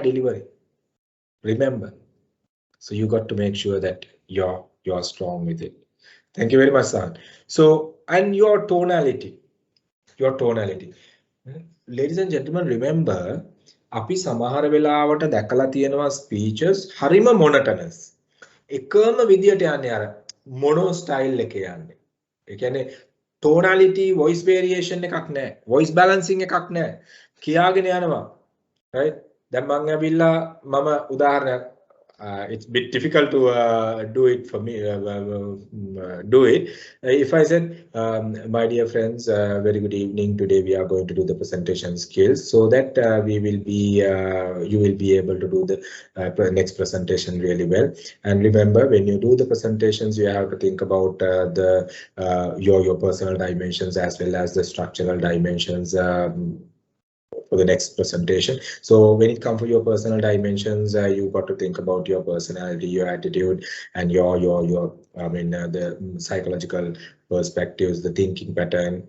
delivery. Remember. So you got to make sure that you're strong with it. Thank you very much, San. So, and your tonality. Ladies and gentlemen, remember අපි සමහර වෙලාවට දැකලා තියෙනවා speeches හරිම monotonous. එකම විදියට යන්නේ අර mono style එකේ යන්නේ. ඒ කියන්නේ tonality voice variation එකක් නැහැ. voice balancing එකක් නැහැ. කියාගෙන යනවා. right? දැන් මම ඇවිල්ලා මම උදාහරණයක් it's a bit difficult to do it for me. Do it. If I said, my dear friends, very good evening. Today we are going to do the presentation skills, so that we will be, you will be able to do the next presentation really well. And remember, when you do the presentations, you have to think about your personal dimensions as well as the structural dimensions. For the next presentation. So when it comes to your personal dimensions, you got to think about your personality, your attitude, and your the psychological perspectives, the thinking pattern.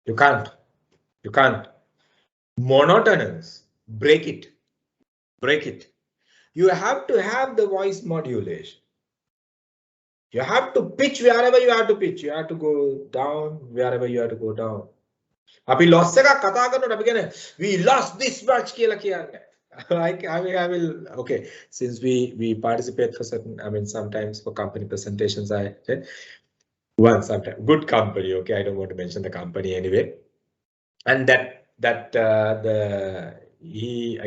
You can't monotonous. Break it. You have to have the voice modulation. You have to pitch wherever you have to pitch. You have to go down wherever you have to go down. අපි loss එකක් කතා කරනකොට අපි කියන්නේ we lost this match කියලා කියන්නේ. I will okay, since we participate for certain, I mean sometimes for company presentations I sometimes good company, okay, I don't want to mention the company anyway, and I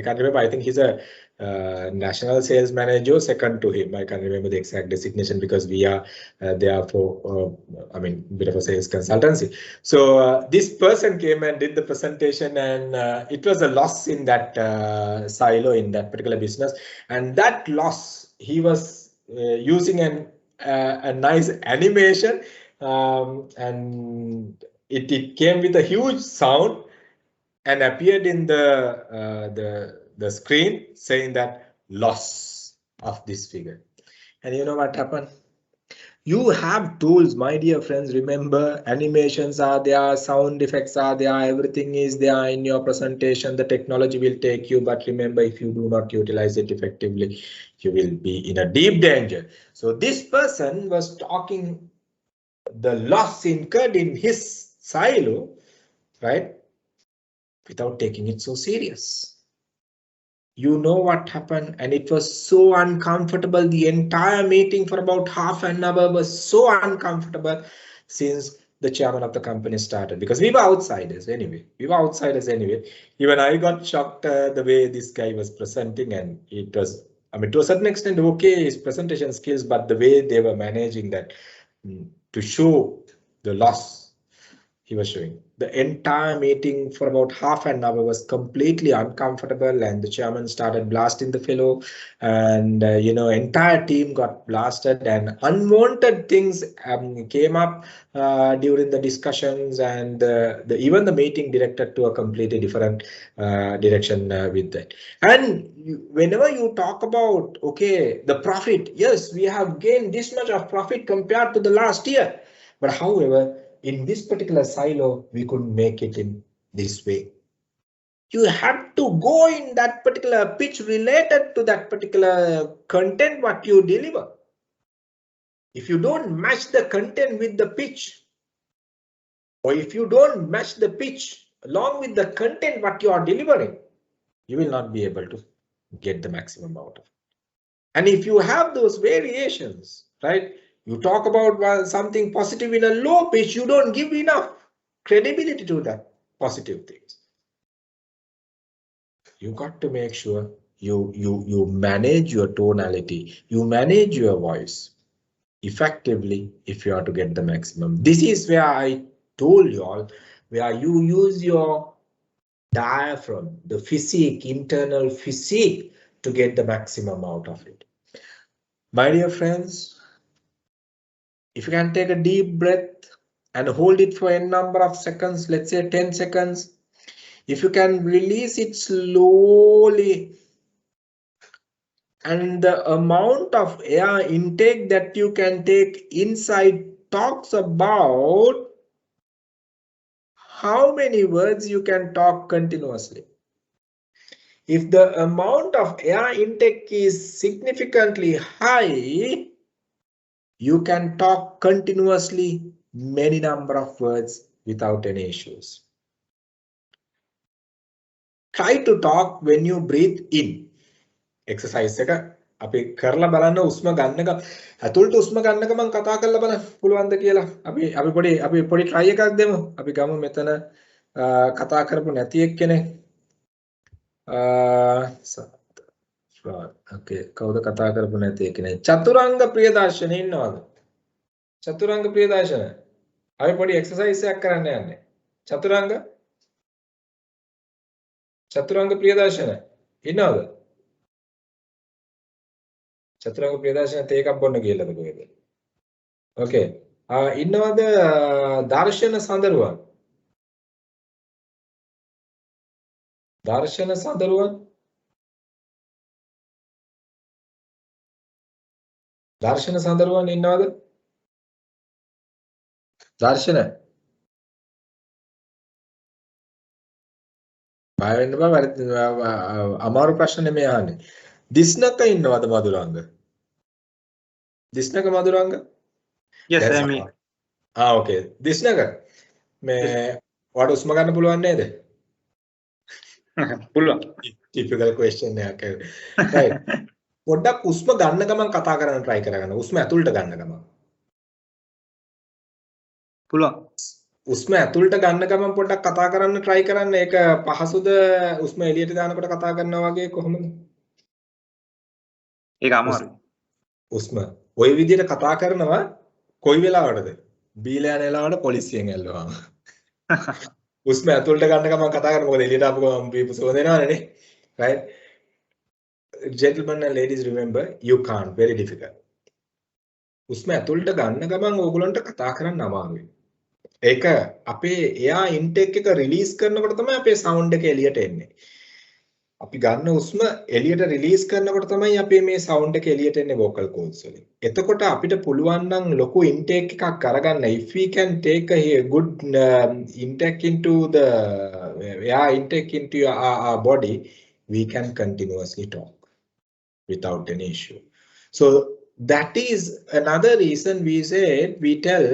can't remember, I think he's a national sales manager, second to him. I can't remember the exact designation because we are there for, I mean, bit of a sales consultancy. So this person came and did the presentation, and it was a loss in that silo in that particular business. And that loss, he was using a nice animation, and it came with a huge sound and appeared in the screen saying that loss of this figure. And you know what happened? You have tools, my dear friends. Remember, animations are there, sound effects are there, everything is there in your presentation. The technology will take you, but remember, if you do not utilize it effectively, you will be in a deep danger. So this person was talking the loss incurred in his silo, right, without taking it so serious. You know what happened, and it was so uncomfortable. The entire meeting for about half an hour was so uncomfortable since the chairman of the company started, because we were outsiders anyway. Even I got shocked the way this guy was presenting, and it was, I mean, to a certain extent, okay, his presentation skills, but the way they were managing that to show the loss he was showing. The entire meeting for about half an hour was completely uncomfortable, and the chairman started blasting the fellow, and entire team got blasted, and unwanted things came up during the discussions, and even the meeting directed to a completely different direction with that. And whenever you talk about, okay, the profit, yes, we have gained this much of profit compared to the last year, but however, in this particular silo, we couldn't make it in this way. You have to go in that particular pitch related to that particular content what you deliver. If you don't match the content with the pitch, or if you don't match the pitch along with the content what you are delivering, you will not be able to get the maximum out of it. And if you have those variations, right, you talk about something positive in a low pitch, you don't give enough credibility to that positive things. You got to make sure you manage your tonality, you manage your voice effectively if you are to get the maximum. This is where I told you all, where you use your diaphragm, the physique, internal physique, to get the maximum out of it. My dear friends, if you can take a deep breath and hold it for a number of seconds, let's say 10 seconds. If you can release it slowly, and the amount of air intake that you can take inside talks about how many words you can talk continuously. If the amount of air intake is significantly high, you can talk continuously many number of words without any issues. Try to talk when you breathe in. Exercise එක අපි කරලා බලන්න උස්ම ගන්නක ඇතුළට උස්ම ගන්නක මම කතා කරලා බලන්න පුළුවන්ද කියලා. අපි පොඩි try එකක් දෙමු. අපි ගමු මෙතන කතා කරපු නැති එක්කෙනෙක්. okay කවුද කතා කරපු නැති එක්කෙනෙක්? චතුරංග ප්‍රියදර්ශන ඉන්නවද? චතුරංග ප්‍රියදර්ශන. අපි පොඩි exercise එකක් කරන්න යන්නේ. චතුරංග ප්‍රියදර්ශන ඉන්නවද? චතුරංග ප්‍රියදර්ශන තේ එකක් බොන්න ගියලාද කොහෙද? okay ඉන්නවද දර්ශන සඳරුවන්? දර්ශන සඳරුවන් ඉන්නවද? දර්ශන බය වෙන්න බෑ අමාරු ප්‍රශ්න නෙමෙයි අහන්නේ. දිස්නක ඉන්නවද මధుරංග? දිස්නක මధుරංග? yes I mean okay දිස්නක මේ ඔයාලට උස්ම ගන්න පුළුවන් නේද? පුළුවන්. typical question එකක්. right පොඩ්ඩක් උස්ම ගන්න ගමන් කතා කරන්න try කරගන්න. උස්ම ඇතුළට ගන්න ගමන්. පුළුවන්. උස්ම ඇතුළට ගන්න ගමන් පොඩ්ඩක් කතා කරන්න try කරන්න. ඒක පහසුද උස්ම එළියට දානකොට කතා කරනවා වගේ කොහොමද? ඒක අමාරුයි. උස්ම ওই විදිහට කතා කරනවා කොයි වෙලාවටද? බීලා යන වෙලාවට පොලිසියෙන් ඇල්ලුවාම. උස්ම ඇතුළට ගන්න ගමන් කතා කරන මොකද එළියට ආපු ගමන් බීපු සුව දෙනවනේ නේ. right gentlemen and ladies remember you can't very difficult. උස්ම ඇතුළට ගන්න ගමන් ඕගොල්ලන්ට කතා කරන්න අමාරුයි. ඒක අපේ එයා ඉන්ටේක් එක රිලීස් කරනකොට තමයි අපේ සවුන්ඩ් එක එළියට එන්නේ. අපි ගන්න උස්ම එළියට රිලීස් කරනකොට තමයි අපේ මේ සවුන්ඩ් එක එළියට එන්නේ vocal cords වලින්. එතකොට අපිට පුළුවන් නම් ලොකු ඉන්ටේක් එකක් අරගන්න. If we can take a good intake into the air intake into our body, we can continuously talk without any issue. So that is another reason we said we tell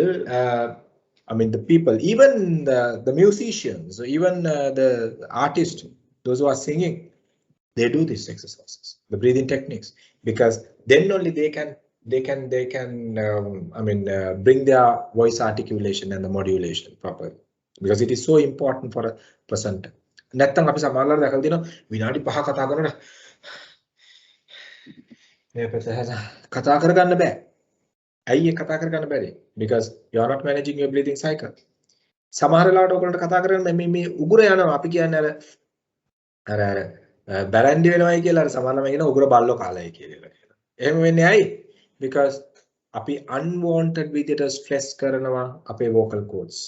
I mean the people, even the musicians, even the artists, those who are singing, they do these exercises, the breathing techniques, because then only they can bring their voice articulation and the modulation properly, because it is so important for a presenter. නැත්තම් අපි සමහරවල් දැකලා තියෙනවා විනාඩි 5 කතා කරනකොට මේ ප්‍රසහස කතා කරගන්න බෑ. ඇයි කතා කරගන්න බැරි? because you are not managing your breathing cycle. සමහර වෙලාවට ඔයගොල්ලන්ට කතා කරන්න මේ උගුර යනවා. අපි කියන්නේ අර බැරන්ඩි වෙනවයි කියලා අර සමහර ළමයි කියන උගුර බල්ලෝ කාලයි කියලා. එහෙම වෙන්නේ ඇයි? because අපි unwanted විදිහට stress කරනවා අපේ vocal cords.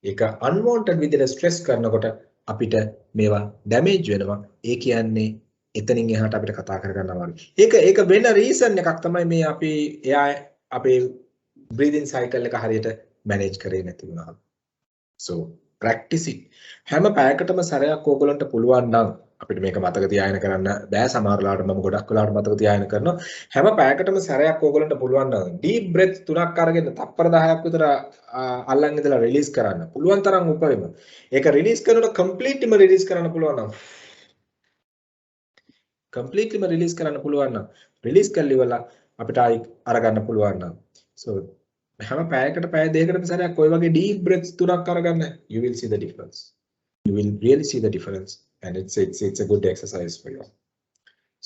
ඒක unwanted විදිහට stress කරනකොට අපිට මේවා damage වෙනවා. ඒ කියන්නේ එතනින් එහාට අපිට කතා කරගන්න අමාරුයි. ඒක වෙන reason එකක් තමයි මේ අපි එයා අපේ breathing cycle එක හරියට manage කරේ නැති වුණා. So practice it. හැම පැයකටම සැරයක් ඕගොල්ලන්ට පුළුවන් නම් අපිට මේක මතක තියාගෙන කරන්න බෑ. සමහර වෙලාවට මම ගොඩක් වෙලාවට මතක තියාගෙන කරනවා. හැම පැයකටම සැරයක් ඕගොල්ලන්ට පුළුවන් නම් deep breath 3ක් අරගෙන තප්පර 10ක් විතර අල්ලන් ඉඳලා release කරන්න. පුළුවන් තරම් උපරිම. ඒක release කරනකොට completelyම release කරන්න පුළුවන් නම් completelyම release කරන්න පුළුවන් නම් release කරලි වල අපිට ආයි අරගන්න පුළුවන් නම් so හැම පැයකට පැය දෙකකටම සැරයක් ඔය වගේ deep breaths 3ක් අරගන්න you will see the difference. You will really see the difference, and it's a good exercise for you.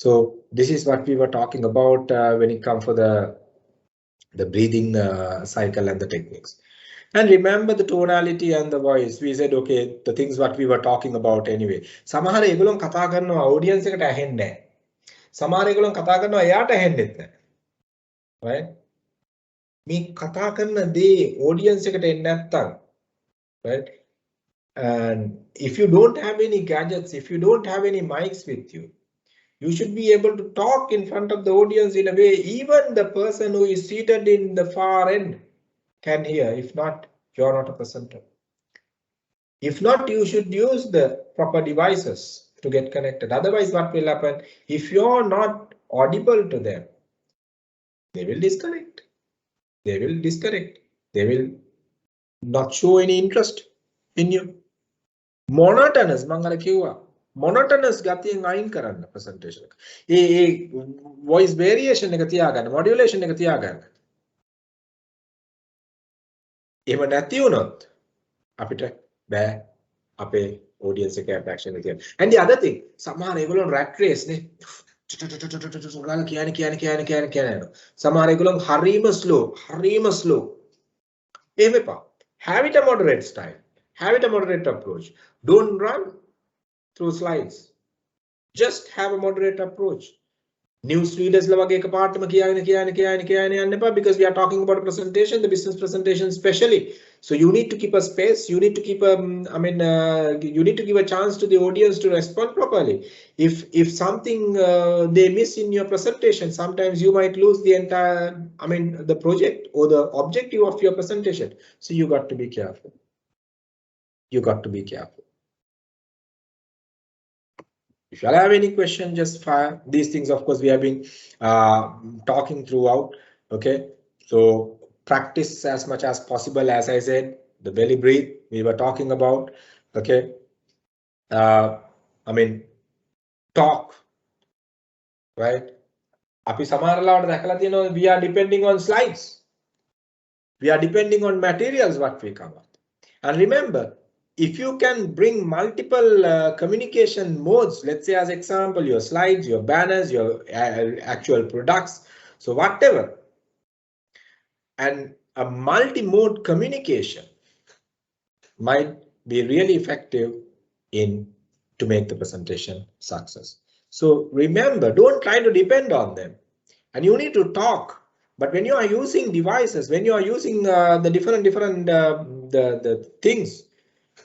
So this is what we were talking about when it comes for the breathing cycle and the techniques. And remember the tonality and the voice. We said okay, the things what we were talking about anyway. සමහර ඒගොල්ලෝ කතා කරනවා audience එකට ඇහෙන්නේ නැහැ. සමහර ඒගොල්ලෝ කතා කරනවා එයාට ඇහෙන්නෙත් නැහැ. Right? මේ කතා කරන දේ audience එකට එන්නේ නැත්තම්, right? And if you don't have any gadgets, if you don't have any mics with you, you should be able to talk in front of the audience in a way even the person who is seated in the far end can hear. If not, you're not a presenter. If not, you should use the proper devices to get connected. Otherwise, what will happen? If you're not audible to them, they will disconnect. They will disconnect. They will not show any interest in you. Monotonous, mangala kiwa. Monotonous gatiyen ayin karanna presentation. E voice variation එක තියාගන්න, modulation එක තියාගන්න. එහෙම නැති වුණොත් අපිට බෑ අපේ audience එක attraction එක තියන්න. And the other thing, සමහර ඒගොල්ලෝ rat race නේ. කියන්නේ. සමහර ඒගොල්ලෝ හරීම slow. එහෙම එපා. Have it a moderate style. Have it a moderate approach. Don't run through slides. Just have a moderate approach. News readers lawage එකපාරටම කියන්න යන්න එපා, because we are talking about a presentation, the business presentation especially. So you need to keep a space. You need to keep you need to give a chance to the audience to respond properly. If something they miss in your presentation, sometimes you might lose the entire, the project or the objective of your presentation. So you got to be careful. You got to be careful. If you all have any question, just fire. These things, of course, we have been talking throughout. Okay, so practice as much as possible. As I said, the belly breathe we were talking about. Okay, talk, right? We are depending on slides. We are depending on materials what we cover. And remember, if you can bring multiple communication modes, let's say as example, your slides, your banners, your actual products, so whatever, and a multi-mode communication might be really effective to make the presentation success. So remember, don't try to depend on them, and you need to talk. But when you are using devices, when you are using the different the things,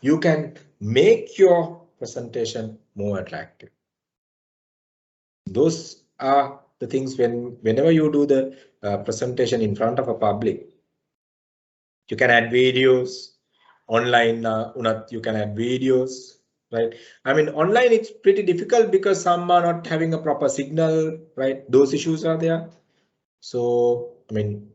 you can make your presentation more attractive. Those are the things whenever you do the presentation in front of a public. You can add videos online. You can add videos, right? Online it's pretty difficult because some are not having a proper signal, right? Those issues are there. So in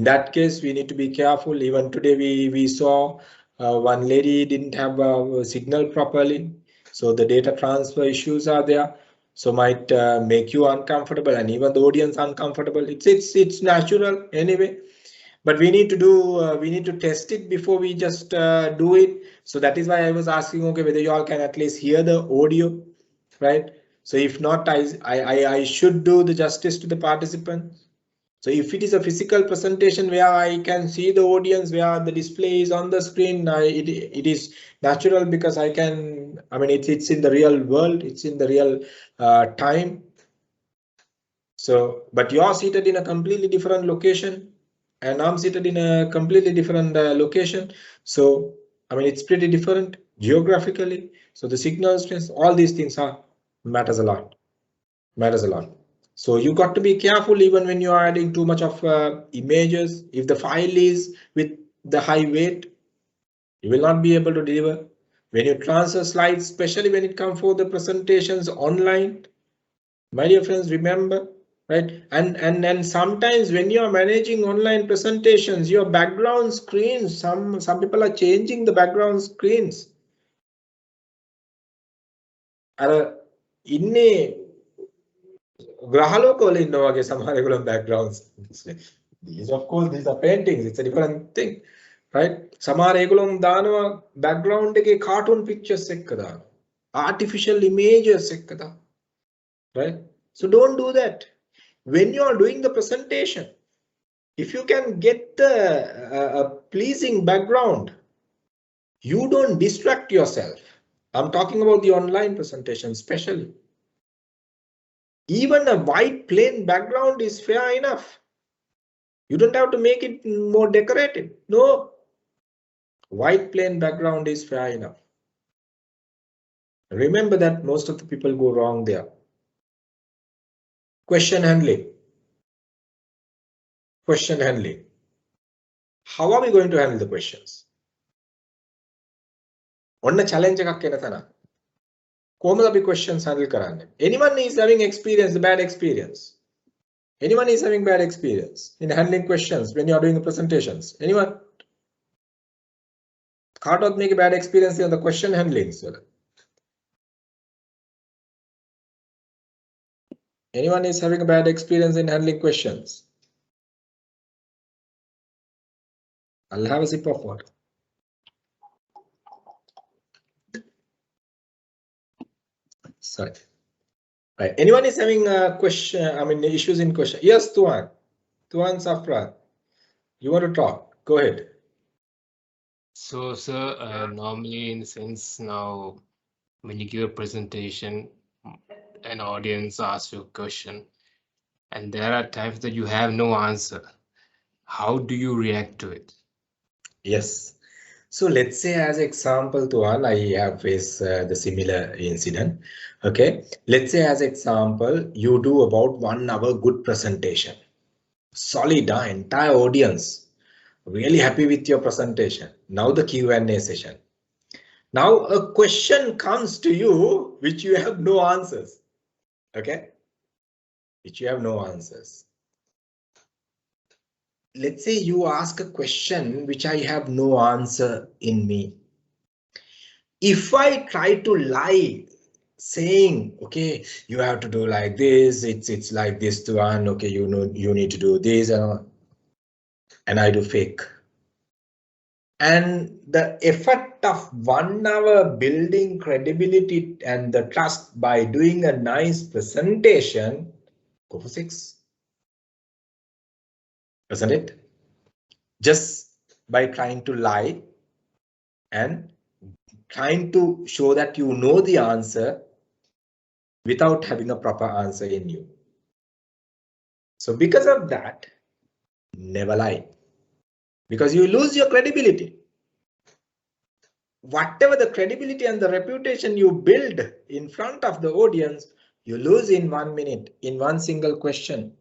that case, we need to be careful. Even today, we saw one lady didn't have a signal properly, so the data transfer issues are there. So might make you uncomfortable and even the audience uncomfortable. It's natural anyway, but we need to test it before we just do it. So that is why I was asking, okay, whether you all can at least hear the audio, right? So if not, I should do the justice to the participants. So if it is a physical presentation where I can see the audience, where the display is on the screen, it is natural because I can, it's in the real world, it's in the real time. So, but you are seated in a completely different location and I'm seated in a completely different location. So, it's pretty different geographically. So the signal strength, all these things matters a lot. So you got to be careful even when you are adding too much of images. If the file is with the high weight, you will not be able to deliver. When you transfer slides, especially when it comes for the presentations online, my dear friends, remember, right? And sometimes when you are managing online presentations, your background screens, some people are changing the background screens. Backgrounds. These are paintings. It's a different thing, right? Background cartoon pictures, artificial images, right? So don't do that. When you are doing the presentation, if you can get the pleasing background, you don't distract yourself. I'm talking about the online presentation, especially. Even a white plain background is fair enough. You don't have to make it more decorated. No. White plain background is fair enough. Remember that most of the people go wrong there. Question handling. Question handling. How are we going to handle the questions? ඔන්න challenge එකක් එන තැන. කොහොමද අපි questions handle කරන්නේ? Anyone is having experience, bad experience? Anyone is having bad experience in handling questions when you are doing presentations? Anyone? කාටවත් මේකේ bad experience in the question handlings වල? Anyone is having a bad experience in handling questions? I'll have a sip of water. Sorry. Right. Anyone is having a question? I mean, issues in question? Yes, Tuan. Tuan Safran. You want to talk? Go ahead. So, sir, normally in the sense now, when you give a presentation, an audience asks you a question, and there are times that you have no answer. How do you react to it? Yes. So let's say as example, Tuan, I have faced the similar incident. Okay. Let's say as example, you do about 1 hour good presentation. Solid, entire audience. Really happy with your presentation. Now the Q&A session. Now a question comes to you which you have no answers. Okay. Which you have no answers. Let's say you ask a question which I have no answer in me. If I try to lie, saying, okay, you have to do like this, it's like this to one, okay, you know, you need to do this, and I do fake. And the effect of 1 hour building credibility and the trust by doing a nice presentation, go for 6. Isn't it? Just by trying to lie and trying to show that you know the answer without having a proper answer in you. So because of that, never lie, because you lose your credibility. Whatever the credibility and the reputation you build in front of the audience, you lose in 1 minute, in one single question.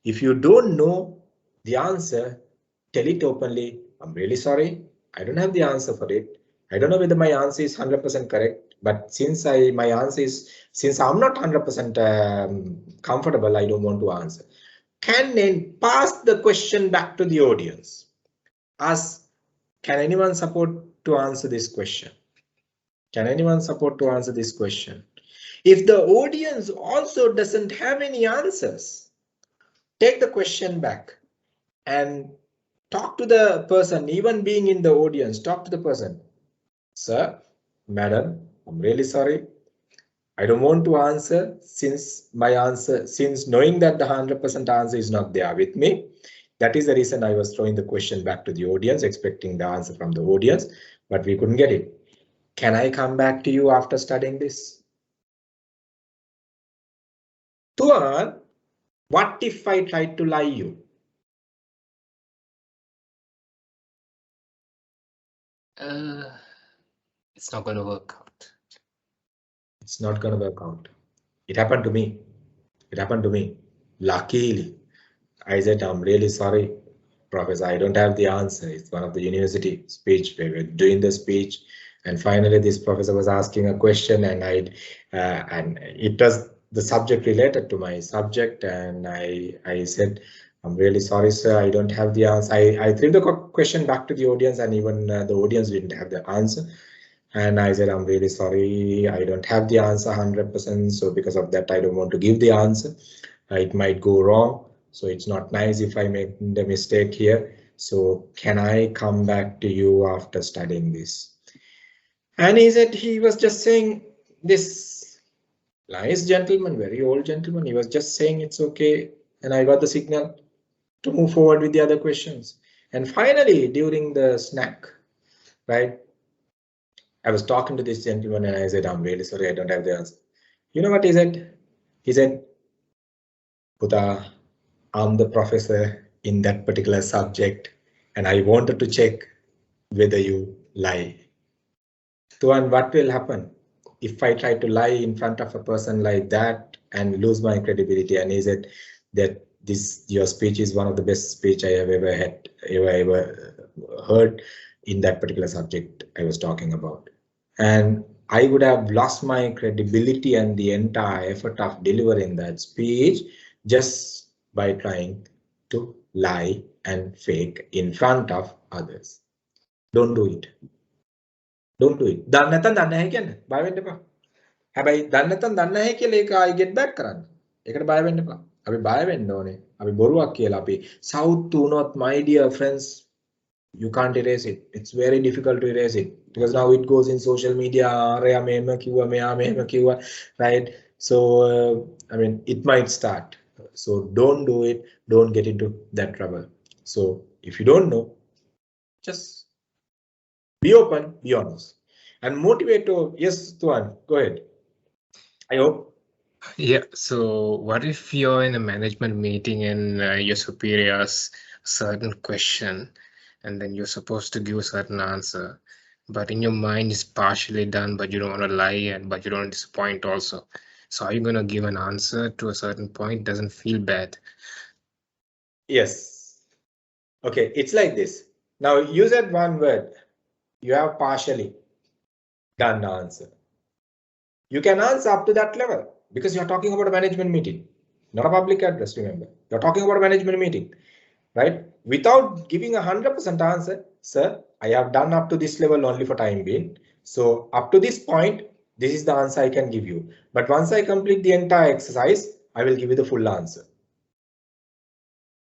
If you don't know the answer, tell it openly. I'm really sorry. I don't have the answer for it. I don't know whether my answer is 100% correct, but since I'm not 100% comfortable, I don't want to answer. Can then pass the question back to the audience. Ask, can anyone support to answer this question? Can anyone support to answer this question? If the audience also doesn't have any answers, take the question back and talk to the person, even being in the audience, talk to the person. Sir, madam, I'm really sorry. I don't want to answer since knowing that the 100% answer is not there with me. That is the reason I was throwing the question back to the audience, expecting the answer from the audience, but we couldn't get it. Can I come back to you after studying this? Tuan, what if I tried to lie you? It's not going to work out. It's not going to work out. It happened to me. It happened to me. Luckily, I said, I'm really sorry, Professor, I don't have the answer. It's one of the university speech. We were doing the speech, and finally this professor was asking a question, and and it was the subject related to my subject, and I said, I'm really sorry, sir, I don't have the answer. I threw the question back to the audience, and even the audience didn't have the answer. And I said, I'm really sorry, I don't have the answer 100%. So because of that, I don't want to give the answer. It might go wrong. So it's not nice if I make the mistake here. So can I come back to you after studying this? And he said, he was just saying, this nice gentleman, very old gentleman, he was just saying it's okay. And I got the signal to move forward with the other questions. And finally, during the snack, right, I was talking to this gentleman and I said, I'm really sorry, I don't have the answer. You know what he said? He said, Puta, I'm the professor in that particular subject, and I wanted to check whether you lie. Tuan, what will happen if I try to lie in front of a person like that and lose my credibility? And he said that your speech is one of the best speech I have ever heard in that particular subject I was talking about. and I would have lost my credibility and the entire effort of delivering that speech just by trying to lie and fake in front of others. Don't do it. Don't do it. දන්නේ නැත්නම් දන්නේ නැහැ කියන්නේ. බය වෙන්න එපා. හැබැයි දන්නේ නැත්නම් දන්නේ නැහැ කියලා ඒක ආයි get back කරන්න. ඒකට බය වෙන්න එපා. අපි බය වෙන්න ඕනේ. අපි බොරුවක් කියලා අපි සවුත් වුණොත් my dear friends, you can't erase it. It's very difficult to erase it because now it goes in social media. අරයා මෙහෙම කිව්වා, මෙයා මෙහෙම කිව්වා, right? So I mean it might start. So don't do it. Don't get into that trouble. So if you don't know, just be open, be honest, and motivate to. Yes, Tuan, go ahead. I hope. Yeah, so what if you're in a management meeting and your superior asks a certain question and then you're supposed to give a certain answer, but in your mind it's partially done, but you don't want to lie but you don't want to disappoint also. So are you going to give an answer to a certain point? Doesn't feel bad. Yes. Okay, it's like this. Now you said one word. You have partially done the answer. You can answer up to that level because you're talking about a management meeting, not a public address. Remember, you're talking about a management meeting, right? Without giving 100% answer, sir, I have done up to this level only for time being. So up to this point, this is the answer I can give you. But once I complete the entire exercise, I will give you the full answer.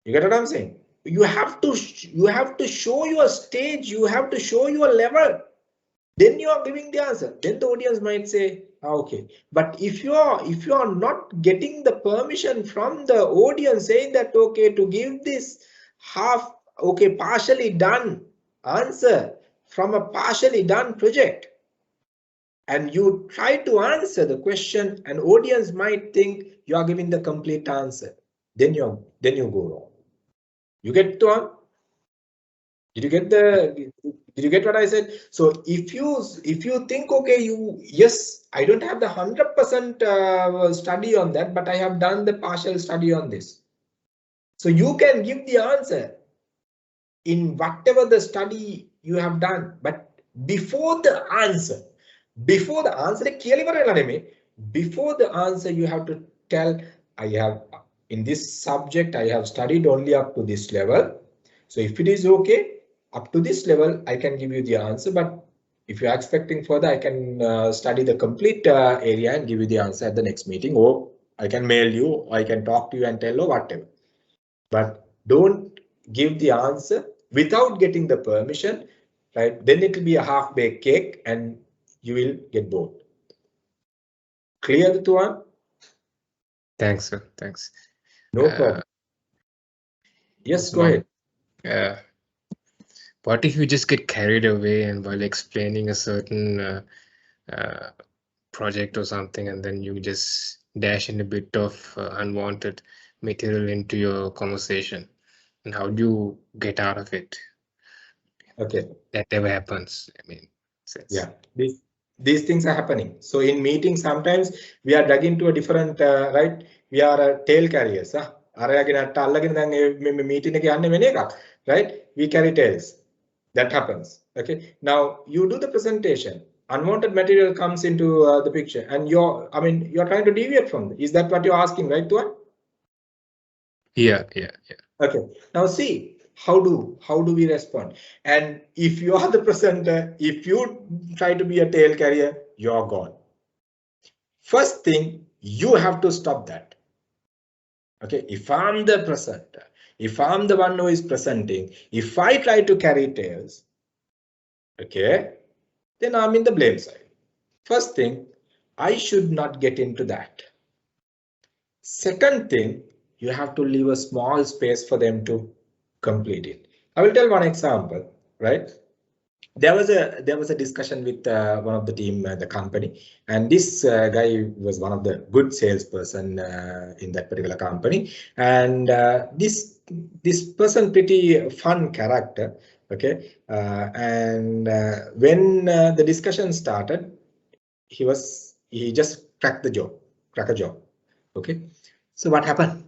You get what I'm saying? You have to show your stage. You have to show your level. Then you are giving the answer. Then the audience might say, okay. But if you are not getting the permission from the audience saying that okay, to give this partially done answer from a partially done project, and you try to answer the question, and audience might think you are giving the complete answer, then you go wrong. You get to? Did you get what I said? So if you think okay, yes, I don't have the 100% study on that, but I have done the partial study on this. So you can give the answer in whatever the study you have done, but before the answer you have to tell, I have in this subject I have studied only up to this level. So if it is okay up to this level, I can give you the answer, but if you are expecting further, I can study the complete area and give you the answer at the next meeting, or I can mail you, or I can talk to you and tell or whatever. But don't give the answer without getting the permission, right? Then it will be a half-baked cake and you will get bored. Clear, the Tuan? Thanks, sir. Thanks. No problem. Yes, go ahead. What if you just get carried away and while explaining a certain project or something, and then you just dash in a bit of unwanted material into your conversation? And how do you get out of it? Okay. That never happens. I mean, yeah, these things are happening. So in meetings, sometimes we are dug into a different, right? We are tail carriers. Right? We carry tails. That happens. Okay. Now you do the presentation. Unwanted material comes into the picture, and you're trying to deviate from it. Is that what you're asking, right, Tuan? Yeah. Okay. Now see. How do we respond? And if you are the presenter, if you try to be a tail carrier, you're gone. First thing, you have to stop that. Okay, if I'm the presenter, if I'm the one who is presenting, if I try to carry tails, okay, then I'm in the blame side. First thing, I should not get into that. Second thing, you have to leave a small space for them to complete it. I will tell one example, right? There was a discussion with one of the team, the company, and this guy was one of the good salesperson in that particular company, and this person pretty fun character, okay, and when the discussion started, he just crack a joke, okay. So what happened?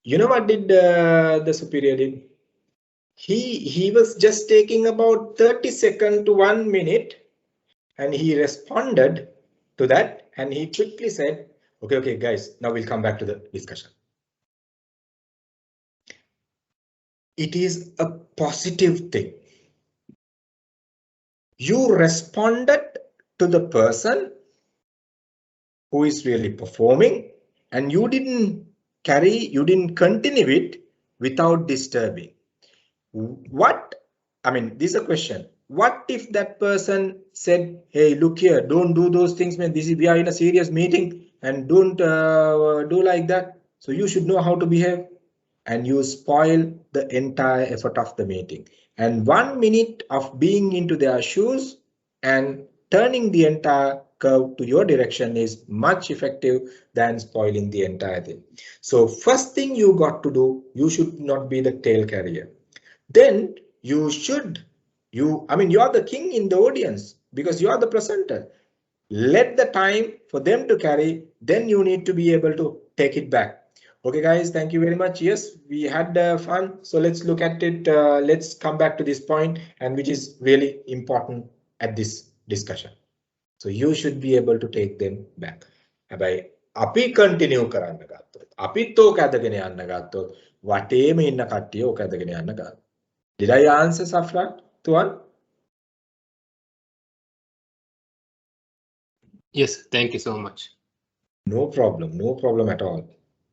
You know what did the superior did? he was just taking about 30 seconds to 1 minute, and he responded to that, and he quickly said, okay, guys, now we'll come back to the discussion. It is a positive thing. You responded to the person who is really performing, and you didn't continue it without disturbing. What, I mean, this is a question. What if that person said, hey, look here, don't do those things, man. We are in a serious meeting, and don't do like that. So you should know how to behave. And you spoil the entire effort of the meeting. And 1 minute of being into their shoes and turning the entire curve to your direction is much effective than spoiling the entire thing. So first thing you got to do, you should not be the tail carrier. Then you are the king in the audience because you are the presenter. Let the time for them to carry, then you need to be able to take it back. Okay, guys, thank you very much. Yes, we had fun. So let's look at it. Let's come back to this point, and which is really important at this discussion. So you should be able to take them back. අපි continue කරන්න ගත්තොත් අපිත් ඕක ඇදගෙන යන්න ගත්තොත් වටේම ඉන්න කට්ටිය ඕක ඇදගෙන යන්න ගන්නවා. Did I answer, Safran? Tuan? Yes, thank you so much. No problem at all.